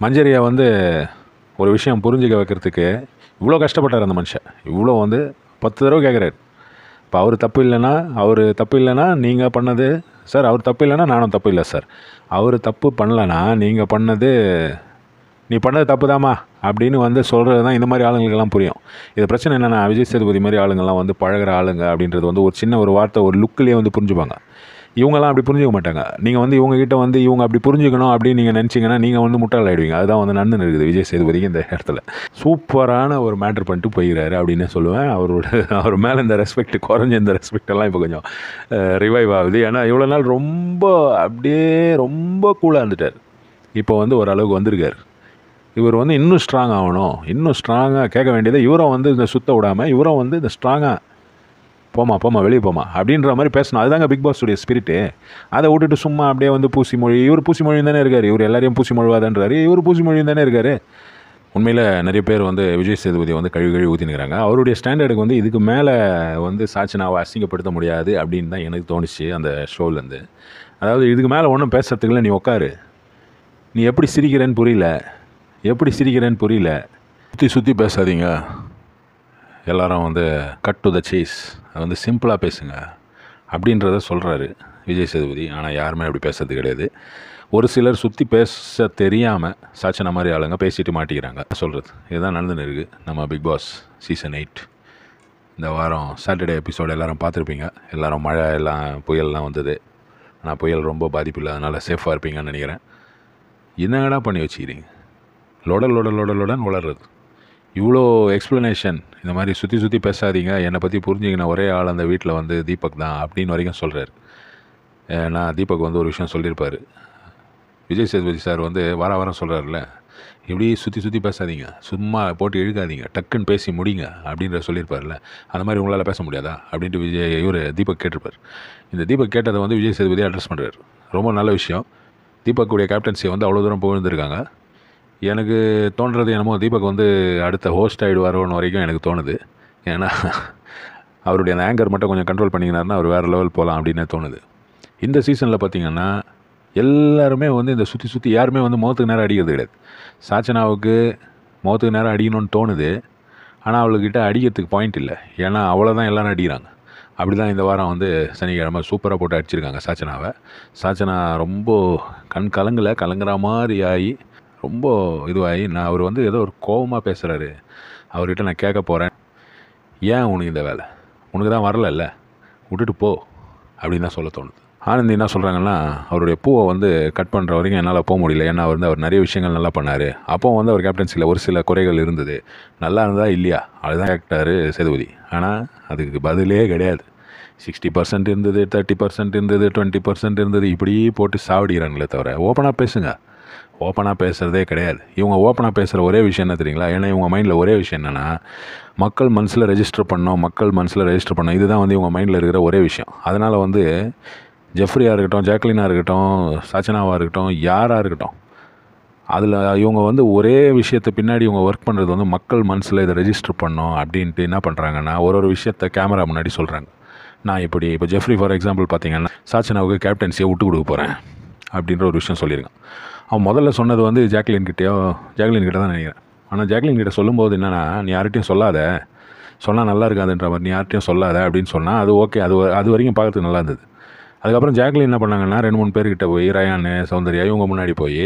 மஞ்சரியை வந்து ஒரு விஷயம் புரிஞ்சுக்க வைக்கிறதுக்கு இவ்வளோ கஷ்டப்பட்டார் அந்த மனுஷன். இவ்வளோ வந்து 10 தடவை கேட்குறாரு. இப்போ அவர் தப்பு இல்லைன்னா நீங்கள் பண்ணது சார், அவர் தப்பு இல்லைன்னா நானும் தப்பு இல்லை சார். அவர் தப்பு பண்ணலைன்னா நீங்கள் பண்ணது நீ பண்ணது தப்பு தாம்மா அப்படின்னு வந்து சொல்கிறது தான் இந்த மாதிரி ஆளுங்களுக்கெல்லாம் புரியும். இது பிரச்சனை என்னென்னா, விஜய் சேதுபதி மாதிரி ஆளுங்கள்லாம் வந்து பழகிற ஆளுங்க அப்படின்றது வந்து ஒரு சின்ன ஒரு வார்த்தை, ஒரு லுக்கிலேயே வந்து புரிஞ்சுப்பாங்க. இவங்கெல்லாம் அப்படி புரிஞ்சுக்க மாட்டாங்க. நீங்கள் வந்து இவங்ககிட்ட வந்து இவங்க அப்படி புரிஞ்சுக்கணும் அப்படின்னு நீங்கள் நினச்சிங்கன்னா நீங்கள் வந்து முட்டாள் ஆகிடுவீங்க. அதுதான் வந்து நடந்துன்னு இருக்குது விஜய் சேதுபதிக்கு இந்த இடத்துல. சூப்பரான ஒரு மேட்ரு பண்ணிட்டு போயிடுறாரு அப்படின்னு சொல்லுவேன். அவர் மேலே இந்த ரெஸ்பெக்ட் குறைஞ்ச இந்த ரெஸ்பெக்டெல்லாம் இப்போ கொஞ்சம் ரிவைவ் ஆகுது. ஏன்னா இவ்வளோ நாள் ரொம்ப கூலாக இருந்துட்டார். இப்போ வந்து ஓரளவுக்கு வந்திருக்கார். இவர் வந்து இன்னும் ஸ்ட்ராங் ஆகணும், இன்னும் ஸ்ட்ராங்காக கேட்க வேண்டியதை இவரும் வந்து இந்த சுத்த விடாமல் இவரும் வந்து இந்த ஸ்ட்ராங்காக போமா வெளியே போமா அப்படின்ற மாதிரி பேசணும். அதுதாங்க பிக் பாஸுடைய ஸ்பிரிட்டு. அதை விட்டுட்டு சும்மா அப்படியே வந்து இவர் பூசி மொழியும் தானே இருக்கார். இவர் எல்லாரையும் பூசி மொழிவாதன்றாரு, இவர் பூசி மொழியும் தானே இருக்கார். உண்மையில் நிறைய பேர் வந்து விஜய் சேதுபதி வந்து கழுவி ஊற்றினுக்கிறாங்க. அவருடைய ஸ்டாண்டர்டுக்கு வந்து இதுக்கு மேலே வந்து சாட்சினாவை அசிங்கப்படுத்த முடியாது அப்படின்னு தான் எனக்கு தோணுச்சு அந்த ஷோலேருந்து. அதாவது இதுக்கு மேலே ஒன்றும் பேசுறதுக்குள்ள நீ உட்காரு, நீ எப்படி சிரிக்கிறேன்னு புரியல, சுற்றி பேசாதீங்க, எல்லாரும் வந்து கட் டு த சேஸ், அது வந்து சிம்பிளாக பேசுங்க அப்படின்றத சொல்கிறாரு விஜய் சேதுபதி. ஆனால் யாருமே அப்படி பேசுறது கிடையாது. ஒரு சிலர் சுற்றி பேச தெரியாமல் சாச்சன மாதிரி ஆளுங்க பேசிட்டு மாட்டிக்கிறாங்க சொல்கிறது. இதுதான் நடந்துன்னு இருக்குது நம்ம பிக் பாஸ் சீசன் 8. இந்த வாரம் சாட்டர்டே எபிசோடு எல்லோரும் பார்த்துருப்பீங்க. எல்லோரும் மழை எல்லாம் புயல்லாம் வந்தது. ஆனால் புயல் ரொம்ப பாதிப்பு இல்லாதனால சேஃபாக இருப்பீங்கன்னு நினைக்கிறேன். என்னடா பண்ணி வச்சுக்கிறீங்க, லொடன்னு வளர்றது. இவ்வளோ எக்ஸ்ப்ளனேஷன், இந்த மாதிரி சுற்றி பேசாதீங்க, என்னை பற்றி புரிஞ்சுக்கின ஒரே ஆள் அந்த வீட்டில் வந்து தீபக் தான் அப்படின்னு வரைக்கும் சொல்கிறார். ஏன்னா தீபக் வந்து ஒரு விஷயம் சொல்லியிருப்பார். விஜய் சேதுபதி சார் வந்து வாரம் சொல்கிறாருல, இப்படி சுற்றி பேசாதீங்க, சும்மா போட்டு இழுக்காதீங்க, டக்குன்னு பேசி முடிங்க அப்படின்ற சொல்லியிருப்பார்ல. அந்த மாதிரி உங்களால் பேச முடியாதா அப்படின்ட்டு தீபக் கேட்டிருப்பார். இந்த தீபக் கேட்டதை வந்து விஜய் சேதுபதி அட்ரஸ் பண்ணுறாரு. ரொம்ப நல்ல விஷயம். தீபக்குடைய கேப்டன்சியை வந்து அவ்வளோ தூரம் புகழ்ந்துருக்காங்க. எனக்கு தோன்றது என்னமோ தீபக் வந்து அடுத்த ஹோஸ்ட் ஆகிடுவாரோன்னு வரைக்கும் எனக்கு தோணுது. ஏன்னா அவருடைய அந்த ஆங்கர் மட்டும் கொஞ்சம் கண்ட்ரோல் பண்ணிக்கினாருன்னா அவர் வேறு லெவல் போகலாம் அப்படின்னே தோணுது. இந்த சீசனில் பார்த்திங்கன்னா எல்லாருமே வந்து இந்த சுற்றி யாருமே வந்து முகத்துக்கு நேரம் அடிக்கிறது கிடையாது. சாச்சனாவுக்கு முகத்துக்கு நேரம் அடிக்கணும்னு தோணுது, ஆனால் அவளுக்கிட்ட அடிக்கிறதுக்கு பாயிண்ட் இல்லை. ஏன்னா அவ்வளோதான் எல்லோரும் அடிக்கிறாங்க. அப்படி தான் இந்த வாரம் வந்து சனிக்கிழமை சூப்பராக போட்டு அடிச்சிருக்காங்க சாச்சனாவை. சாச்சனா ரொம்ப கலங்குற மாதிரி ஆகி ரொம்ப இதுவாகி, அவர் வந்து ஏதோ ஒரு கோபமாக பேசுகிறாரு. அவர்கிட்ட நான் கேட்க போகிறேன், ஏன் உனக்கு இந்த வேலை, உனக்கு தான் வரல, விட்டுட்டு போ அப்படின்னு தான் சொல்ல தோணுது. ஆனந்தி என்ன சொல்கிறாங்கன்னா, அவருடைய பூவை வந்து கட் பண்ணுற வரைக்கும் என்னால் போக முடியல. ஏன்னா அவர் நிறைய விஷயங்கள் நல்லா பண்ணார். அப்போ வந்து அவர் கேப்டன்சியில் ஒரு சில குறைகள் இருந்தது. நல்லா இருந்தால் இல்லையா அதுதான் கேட்டார் சேதுபதி. ஆனால் அதுக்கு பதிலே கிடையாது. 60% இருந்தது, 30% இருந்தது, 20% இருந்தது, இப்படி போட்டு சாவடிக்கிறாங்களே தவிர ஓப்பனாக பேசுங்க. ஓப்பனாக பேசுகிறதே கிடையாது. இவங்க ஓப்பனாக பேசுகிற ஒரே விஷயம் என்ன தெரியுங்களா? ஏன்னா இவங்க மைண்டில் ஒரே விஷயம் என்னென்னா, மக்கள் மனசில் ரெஜிஸ்டர் பண்ணோம். இதுதான் வந்து இவங்க மைண்டில் இருக்கிற ஒரே விஷயம். அதனால் வந்து ஜெஃப்ரியாக இருக்கட்டும், ஜாக்லினாக இருக்கட்டும், சாச்சனாவாக இருக்கட்டும், யாராக இருக்கட்டும், அதில் இவங்க வந்து ஒரே விஷயத்தை பின்னாடி இவங்க ஒர்க் பண்ணுறது வந்து மக்கள் மனசில் இதை ரெஜிஸ்டர் பண்ணோம் அப்படின்ட்டு என்ன பண்ணுறாங்கன்னா, ஒரு விஷயத்தை கேமரா முன்னாடி சொல்கிறாங்க. நான் இப்போ ஜெஃப்ரி ஃபார் எக்ஸாம்பிள் பார்த்தீங்கன்னா, சாச்சனாவுக்கு கேப்டன்சியை விட்டு கொடுக்க போகிறேன் அப்படின்ற ஒரு விஷயம் சொல்லியிருக்கான். அவன் முதல்ல சொன்னது வந்து ஜாக்லின் கிட்டே தான் நினைக்கிறேன். ஆனால் ஜாக்லின் கிட்டே சொல்லும்போது என்னென்னா, நீ யார்கிட்டையும் சொன்னால் நல்லா இருக்காதுன்ற மாதிரி, நீ யார்கிட்டையும் சொல்லாத அப்படின்னு சொன்னால் அது ஓகே, அது வரைக்கும் பார்க்கறதுக்கு நல்லா இருந்தது. அதுக்கப்புறம் ஜாக்லின் என்ன பண்ணாங்கன்னா, 2-3 பேர்கிட்ட போய் ரயான், சௌந்தர்யா இவங்க முன்னாடி போய்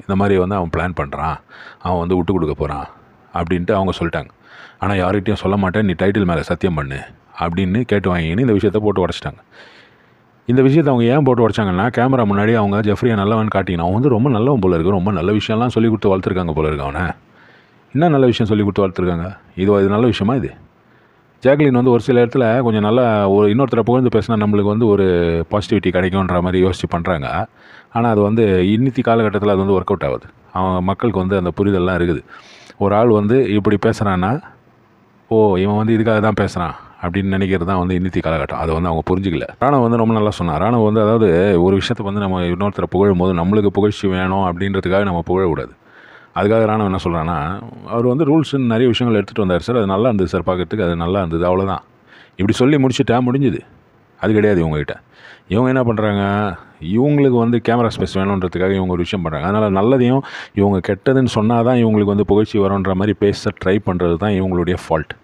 இந்த மாதிரி வந்து அவன் பிளான் பண்ணுறான், அவன் வந்து விட்டு கொடுக்க போகிறான் அப்படின்ட்டு அவங்க சொல்லிட்டாங்க. ஆனால் யார்கிட்டையும் சொல்ல மாட்டேன், நீ டைட்டில் மேலே சத்தியம் பண்ணு அப்படின்னு கேட்டு வாங்கின்னு இந்த விஷயத்தை போட்டு உடச்சிட்டாங்க. இந்த விஷயத்தை அவங்க ஏன் போட்டு உடச்சாங்கன்னா, கேமரா முன்னாடி அவங்க ஜெஃப்ரியை நல்லவன் காட்டிக்கணும். அவன் வந்து ரொம்ப நல்லவன் போல இருக்குது, ரொம்ப நல்ல விஷயம்லாம் சொல்லி கொடுத்து வளர்த்துருக்காங்க போல இருக்கு. அவனை என்ன நல்ல விஷயம் சொல்லி கொடுத்து வளர்த்துருக்காங்க? இது நல்ல விஷயமா? இது ஜாக்லின் வந்து ஒரு சில இடத்துல கொஞ்சம் நல்லா இன்னொருத்தரை புகழ்ந்து பேசினா நம்மளுக்கு வந்து ஒரு பாசிட்டிவிட்டி கிடைக்கும்ன்ற மாதிரி யோசித்து பண்ணுறாங்க. ஆனால் அது வந்து இன்னித்தி காலகட்டத்தில் அது வந்து ஒர்க் அவுட் ஆகுது. அவங்க மக்களுக்கு வந்து அந்த புரிதல்லாம் இருக்குது. ஒரு ஆள் வந்து இப்படி பேசுகிறான்னா, இவன் வந்து இதுக்காக தான் பேசுகிறான் அப்படின்னு நினைக்கிறது தான் வந்து இன்னித்தி காலகட்டம். அதை வந்து அவங்க புரிஞ்சிக்கல. ராணுவ வந்து ரொம்ப நல்லா சொன்னார். ராணுவ வந்து அதாவது ஒரு விஷயத்தை வந்து நம்ம இன்னொருத்தரை புகழும் போது நம்மளுக்கு புகழ்ச்சி வேணும் அப்படின்றதுக்காக நம்ம புகழக்கூடாது. அதுக்காக ராணுவ என்ன சொல்கிறான்னா, அவர் வந்து ரூல்ஸ்ன்னு நிறைய விஷயங்கள் எடுத்துகிட்டு வந்தார் சார், அது நல்லா இருந்தது சார், பார்க்குறதுக்கு அது நல்லா இருந்தது, அவ்வளோதான். இப்படி சொல்லி முடிஞ்சுது. அது கிடையாது இவங்ககிட்ட. இவங்க என்ன பண்ணுறாங்க, இவங்களுக்கு வந்து கேமரா ஸ்பேஸ் வேணுன்றதுக்காக இவங்க ஒரு விஷயம் பண்ணுறாங்க. அதனால் நல்லதையும் இவங்க கெட்டதுன்னு சொன்னால் தான் இவங்களுக்கு வந்து புகழ்ச்சி வரும்ன்ற மாதிரி பேச ட்ரை பண்ணுறது தான் இவங்களுடைய ஃபால்ட்.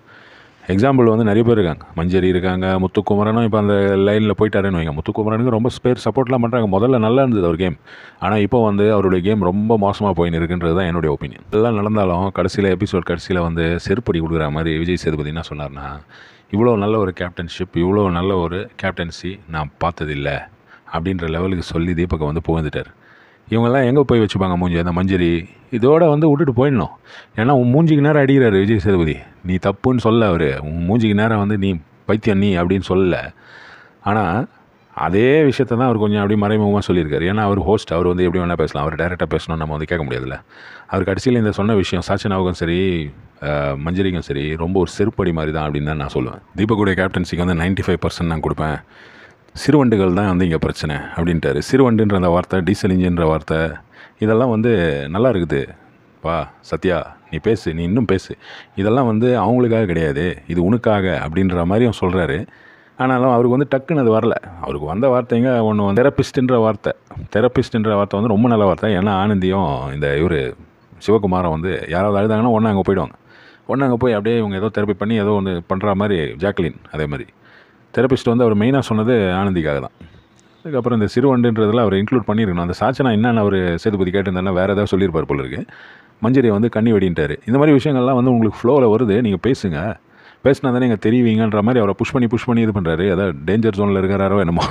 எக்ஸாம்பிள் வந்து நிறைய பேர் இருக்காங்க. மஞ்சரி இருக்காங்க, முத்துக்குமரனும் இப்போ அந்த லைனில் போயிட்டாருன்னு வைங்க. முத்துக்குமரனுக்கு ரொம்ப பேர் சப்போர்ட்லாம் பண்ணுறாங்க. முதல்ல நல்லா இருந்தது அவர் கேம். ஆனால் இப்போ வந்து அவருடைய கேம் ரொம்ப மோசமாக போயின்னு இருக்குன்றது தான் என்னுடைய ஒப்பீனியன். இதெல்லாம் நடந்தாலும் எபிசோட் கடைசியில் வந்து செருப்படி கொடுக்குற மாதிரி விஜய் சேதுபதி என்ன சொன்னார்னா, இவ்வளோ நல்ல ஒரு கேப்டன்ஷிப், இவ்வளோ நல்ல ஒரு கேப்டன்சி நான் பார்த்ததில்லை அப்படின்ற லெவலுக்கு சொல்லி தீபக்கை வந்து புகழ்ந்துட்டார். இவங்கெல்லாம் எங்கே போய் வச்சுப்பாங்க மூஞ்சி, அந்த மஞ்சரி இதோட வந்து விட்டுட்டு போயிடணும். ஏன்னா உன் மூஞ்சிக்கு நேரம் அடிக்கிறாரு விஜய் சேதுபதி. நீ தப்புன்னு சொல்ல, அவர் உன் மூஞ்சிக்கு நேரம் வந்து நீ பைத்தியம் நீ அப்படின்னு சொல்லலை. ஆனால் அதே விஷயத்தை தான் அவர் கொஞ்சம் அப்படி மறைமுகமாக சொல்லியிருக்காரு. ஏன்னா அவர் ஹோஸ்ட், அவர் வந்து எப்படி வேணால் பேசலாம். அவர் டேரெக்டாக பேசணும்னு நம்ம வந்து கேட்க முடியாதுல்ல. அவர் கடைசியில் இந்த சொன்ன விஷயம் சாச்சனாவுக்கும் சரி மஞ்சரிக்கும் சரி ரொம்ப ஒரு செருப்படி மாதிரி தான் அப்படின்னு தான் நான் சொல்லுவேன். தீபக்குடைய கேப்டன்சிக்கு வந்து 95% நான் கொடுப்பேன். சிறுவண்டுகள் தான் வந்து இங்கே பிரச்சனை அப்படின்ட்டாரு. சிறுவண்டுன்ற அந்த வார்த்தை, டீசல் இன்ஜின்ற வார்த்தை, இதெல்லாம் வந்து நல்லா இருக்குது. வா சத்யா, நீ பேசு, நீ இன்னும் பேசு. இதெல்லாம் வந்து அவங்களுக்காக கிடையாது, இது உனக்காக அப்படின்ற மாதிரியும் சொல்கிறாரு. ஆனாலும் அவருக்கு வந்து டக்குன்னு அது வரல. அவருக்கு வந்த வார்த்தைங்க ஒன்று வந்து தெரப்பிஸ்ட்டுன்ற வார்த்தை வந்து ரொம்ப நல்ல வார்த்தை. ஏன்னா ஆனந்தியும் இந்த இவர் சிவகுமாரம் வந்து யாராவது அழுதாங்கன்னா ஒன்று அங்கே போயிடுவாங்க. ஒன்று அங்கே போய் அப்படியே இவங்க ஏதோ தெரப்பி பண்ணி ஏதோ ஒன்று பண்ணுற மாதிரி. ஜாக்லின் அதே மாதிரி தெரப்பிஸ்ட் வந்து அவர் மெயினாக சொன்னது ஆனந்திக்காக தான். அதுக்கப்புறம் இந்த சிறுவண்டுன்றதில் அவர் இன்க்ளூட் பண்ணியிருக்கணும். அந்த சாச்சனா என்னென்ன அவர் சேதுபதி கேட்டிருந்தாருன்னா வேறு ஏதாவது சொல்லியிருப்பார் போல இருக்குது. மஞ்சரியை வந்து கண்ணி வெடின்ட்டார். இந்த மாதிரி விஷயங்கள்லாம் வந்து உங்களுக்கு ஃப்ளோவில் வருது, நீங்கள் பேசுங்க, பேசினா தானே நீங்கள் தெரிவிங்கன்ற மாதிரி அவரை புஷ் பண்ணி இது பண்ணுறாரு. அதாவது டேஞ்சர் ஜோனில் இருக்கிறாரோ என்னமோ.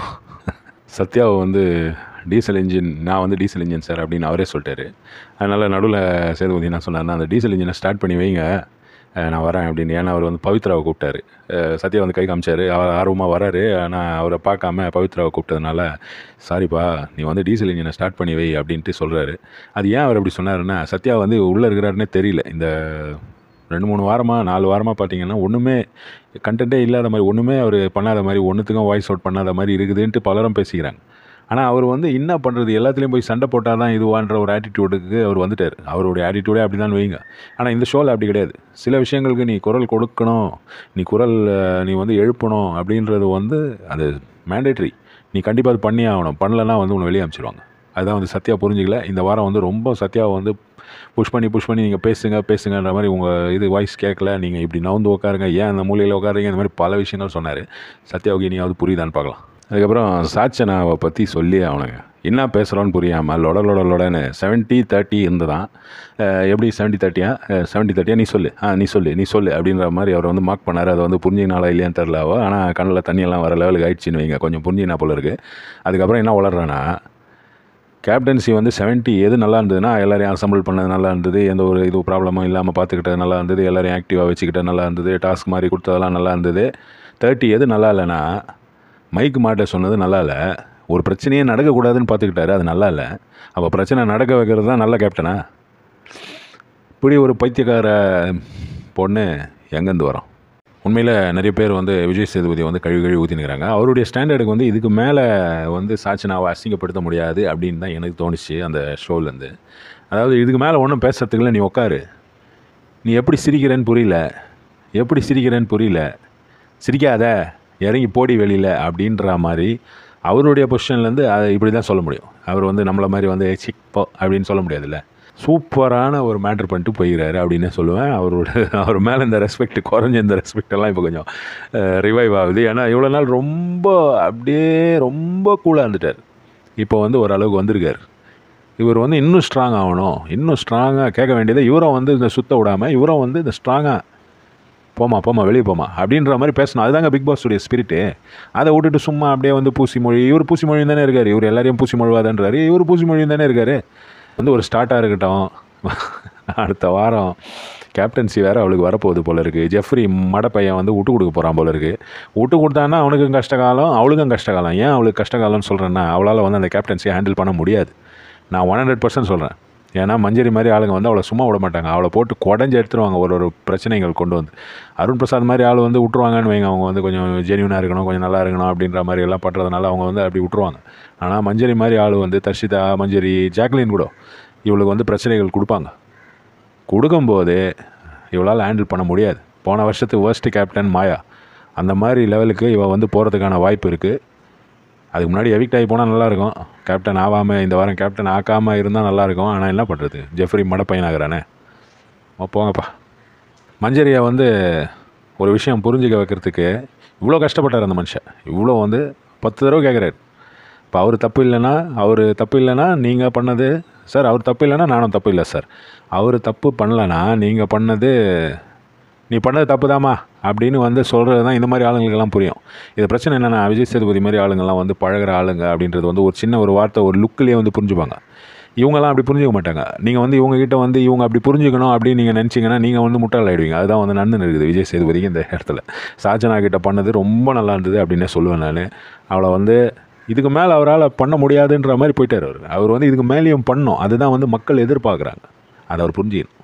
சத்யாவை வந்து டீசல் இன்ஜின், நான் வந்து டீசல் இன்ஜின் சார் அப்படின்னு அவரே சொல்லிட்டாரு. அதனால் நடுவில் சேதுபதி என்ன சொன்னார்னா, அந்த டீசல் இன்ஜினை ஸ்டார்ட் பண்ணி வைங்க, நான் வரேன் அப்படின்னு. ஏன்னா அவர் வந்து பவித்ராவை கூப்பிட்டாரு. சத்யா வந்து கை காமிச்சார், அவர் ஆர்வமாக வராரு. ஆனால் அவரை பார்க்காம பவித்ராவை கூப்பிட்டதுனால, சாரிப்பா நீ வந்து டீசல் இன்ஜினை ஸ்டார்ட் பண்ணி வை அப்படின்ட்டு சொல்கிறாரு. அது ஏன் அவர் அப்படி சொன்னாருன்னா, சத்யா வந்து உள்ளே இருக்கிறாருன்னே தெரியல. இந்த 2-3 வாரமாக 4 வாரமாக பார்த்தீங்கன்னா ஒன்றுமே கண்டென்ட்டே இல்லாத மாதிரி, ஒன்றுமே அவர் பண்ணாத மாதிரி, ஒன்றுத்துக்கும் வாய்ஸ் அவுட் பண்ணாத மாதிரி இருக்குதுன்ட்டு பலரும் பேசிக்கிறாங்க. ஆனால் அவர் வந்து என்ன பண்ணுறது, எல்லாத்துலேயும் போய் சண்டை போட்டால் தான் இதுவான்ற ஒரு ஆட்டிடியூடுக்கு அவர் வந்துட்டார். அவருடைய ஆட்டிடியூடே அப்படி தான் வைங்க. ஆனால் இந்த ஷோவில் அப்படி கிடையாது. சில விஷயங்களுக்கு நீ குரல் கொடுக்கணும், நீ வந்து எழுப்பணும் அப்படின்றது வந்து அது மேண்டேட்ரி. நீ கண்டிப்பாக அது பண்ணி ஆகணும். பண்ணலைன்னா வந்து உன்னை வெளியே அனுப்பிச்சிடுவாங்க. அதுதான் வந்து சத்யா புரிஞ்சிக்கல. இந்த வாரம் வந்து ரொம்ப சத்யாவை வந்து புஷ் பண்ணி நீங்கள் பேசுங்கன்ற மாதிரி, உங்கள் இது வாய்ஸ் கேட்கல, நீங்கள் இப்படி நவுந்து உட்காருங்க, ஏன் அந்த மூலையில் உட்காருங்க, இந்த மாதிரி பல விஷயங்கள் சொன்னார். சத்யாவுக்கு இனியாவது புரியுதான்னு பார்க்கலாம். அதுக்கப்புறம் சாச்சனாவை பற்றி சொல்லி அவனுங்க என்ன பேசுகிறோன்னு புரியாமல் லொடன்னு 70-30 இருந்து தான். எப்படி 70-30 70-30 நீ சொல்லு அப்படின்ற மாதிரி அவர் வந்து மார்க் பண்ணார். அதை வந்து புரிஞ்சினாலா இல்லையான்னு தெரிலாவோ, ஆனால் கண்ணில் தண்ணியெல்லாம் வர லெவலுக்கு ஆயிடுச்சின்னு வைங்க. கொஞ்சம் புரிஞ்சினா போல இருக்குது. அதுக்கப்புறம் என்ன வளர்றான்னா, கேப்டன்சி வந்து 70 எது நல்லா இருந்ததுன்னா, எல்லோரையும் அசம்பிள் பண்ணது நல்லா இருந்தது, எந்த ஒரு இது ப்ராப்ளமும் இல்லாமல் பார்த்துக்கிட்டது நல்லா இருந்தது, எல்லோரையும் ஆக்டிவாக வச்சுக்கிட்டது நல்லா இருந்தது, டாஸ்க் மாதிரி கொடுத்ததெல்லாம் நல்லா இருந்தது. 30 எது நல்லா இல்லைன்னா, மைக்கு மாட்ட சொன்னது நல்லா இல்லை, ஒரு பிரச்சனையே நடக்கக்கூடாதுன்னு பார்த்துக்கிட்டாரு, அது நல்லா இல்லை. அப்போ பிரச்சனை நடக்க வைக்கிறது தான் நல்ல கேப்டனா? இப்படி ஒரு பைத்தியக்கார பொண்ணு எங்கேருந்து வரோம்? உண்மையில் நிறைய பேர் வந்து விஜய் சேதுபதி வந்து கழுவி ஊற்றினுக்கிறாங்க. அவருடைய ஸ்டாண்டர்டுக்கு வந்து இதுக்கு மேலே வந்து சாச்சனாவை அசிங்கப்படுத்த முடியாது அப்படின்னு தான் எனக்கு தோணுச்சு அந்த ஷோலேருந்து. அதாவது இதுக்கு மேலே ஒன்றும் பேசுகிறதுக்குள்ள நீ உட்காரு, நீ எப்படி சிரிக்கிறேன்னு புரியல, சிரிக்காத, இறங்கி போடி வெளியில் அப்படின்ற மாதிரி அவருடைய பொசிஷன்லேருந்து அதை இப்படி தான் சொல்ல முடியும். அவர் வந்து நம்மளை மாதிரி வந்து சிப்போ அப்படின்னு சொல்ல முடியாதுல்ல. சூப்பரான ஒரு மேட்ரு பண்ணிட்டு போயிடுறாரு அப்படின்னு சொல்லுவேன். அவர் மேலே இந்த ரெஸ்பெக்ட் குறைஞ்ச இந்த ரெஸ்பெக்டெல்லாம் இப்போ கொஞ்சம் ரிவைவ் ஆகுது. ஏன்னா இவ்வளோ நாள் ரொம்ப கூலாக இருந்துட்டார். இப்போ வந்து ஓரளவுக்கு வந்திருக்கார். இவர் வந்து இன்னும் ஸ்ட்ராங் ஆகணும், இன்னும் ஸ்ட்ராங்காக கேட்க வேண்டியதை இவரும் வந்து இந்த சுத்த விடாமல் இவரும் வந்து இந்த ஸ்ட்ராங்காக போமா வெளியே போமா அப்படின்ற மாதிரி பேசணும். அதுதாங்க பிக் பாஸுடைய ஸ்பிரிட்டு. அதை விட்டுட்டு சும்மா அப்படியே வந்து இவர் பூசி மொழி தானே இருக்கார், இவர் எல்லாரையும் பூசி மொழிவாதான்றாரு, இவர் பூசி மொழி தானே இருக்கார். வந்து ஒரு ஸ்டார்ட்டாக இருக்கட்டும். அடுத்த வாரம் கேப்டன்சி வேறு அவளுக்கு வரப்போகுது போல இருக்குது. ஜெஃப்ரி மடப்பையன் வந்து விட்டு கொடுக்க போகிறான் போல இருக்குது. விட்டு கொடுத்தான்னா அவனுக்கும் கஷ்டகாலம், அவளுக்கும் கஷ்டகாலம். ஏன் அவளுக்கு கஷ்டகாலம்னு சொல்கிறேன்னா, அவளால் வந்து அந்த கேப்டன்சியை ஹேண்டில் பண்ண முடியாது. நான் 100% சொல்கிறேன். ஏன்னா மஞ்சரி மாதிரி ஆளுங்க வந்து அவளை சும்மா விட மாட்டாங்க. அவளை போட்டு குடஞ்சி எடுத்துருவாங்க ஒரு பிரச்சனைகள் கொண்டு வந்து. அருண் பிரசாத் மாதிரி ஆள் வந்து விட்ருவாங்கன்னு வைங்க. அவங்க வந்து கொஞ்சம் ஜென்யூனாக இருக்கணும், கொஞ்சம் நல்லா இருக்கணும் அப்படின்ற மாதிரி எல்லாம் பண்ணுறதுனால அவங்க வந்து அப்படி விட்ருவாங்க. ஆனால் மஞ்சரி மாதிரி ஆள் வந்து தர்ஷிதா, மஞ்சரி, ஜாக்லின் கூட இவளுக்கு வந்து பிரச்சனைகள் கொடுக்கும்போது இவளால் ஹேண்டில் பண்ண முடியாது. போன வருஷத்து வேர்ஸ்ட் கேப்டன் மாயா, அந்த மாதிரி லெவலுக்கு இவன் வந்து போகிறதுக்கான வாய்ப்பு இருக்குது. அதுக்கு முன்னாடி எவிக்ட் ஆகி போனால் நல்லாயிருக்கும். கேப்டன் ஆகாமல் இந்த வாரம் கேப்டன் ஆக்காமல் இருந்தால் நல்லாயிருக்கும். ஆனால் என்ன பண்ணுறது, ஜெஃப்ரி மடப்பையனாகிறானே. போங்கப்பா. மஞ்சரியை வந்து ஒரு விஷயம் புரிஞ்சுக்க வைக்கிறதுக்கு இவ்வளோ கஷ்டப்பட்டார் அந்த மனுஷன். இவ்வளோ வந்து 10 தடவை கேட்குறாரு. இப்போ அவர் தப்பு இல்லைன்னா நீங்கள் பண்ணது சார், அவர் தப்பு இல்லைன்னா நானும் தப்பு இல்லை சார். அவர் தப்பு பண்ணலைன்னா நீ பண்ணது தப்பு தாம்மா அப்படின்னு வந்து சொல்கிறது தான் இந்த மாதிரி ஆளுங்களுக்கெல்லாம் புரியும். இது பிரச்சனை என்னென்னா, விஜய் சேதுபதி மாதிரி ஆளுங்கள்லாம் வந்து பழகிற ஆளுங்க அப்படின்றது வந்து ஒரு சின்ன ஒரு வார்த்தை, ஒரு லுக்கிலே வந்து புரிஞ்சுப்பாங்க. இவங்கெல்லாம் அப்படி புரிஞ்சிக்க மாட்டாங்க. நீங்கள் வந்து இவங்ககிட்ட வந்து இவங்க அப்படி புரிஞ்சுக்கணும் அப்படின்னு நீங்கள் நினச்சிங்கன்னா நீங்கள் வந்து முட்டாள் ஆகிடுவீங்க. அதுதான் வந்து நடந்துன்னு இருக்குது விஜய் சேதுபதிக்கு இந்த இடத்துல. சாஜனா கிட்ட பண்ணது ரொம்ப நல்லா இருந்தது அப்படின்னே சொல்லுவேன் நான். அவளை வந்து இதுக்கு மேலே அவரால் பண்ண முடியாதுன்ற மாதிரி போயிட்டார் அவர் வந்து இதுக்கு மேலேயும் பண்ணணும். அதுதான் வந்து மக்கள் எதிர்பார்க்குறாங்க. அதை அவர் புரிஞ்சுக்கணும்.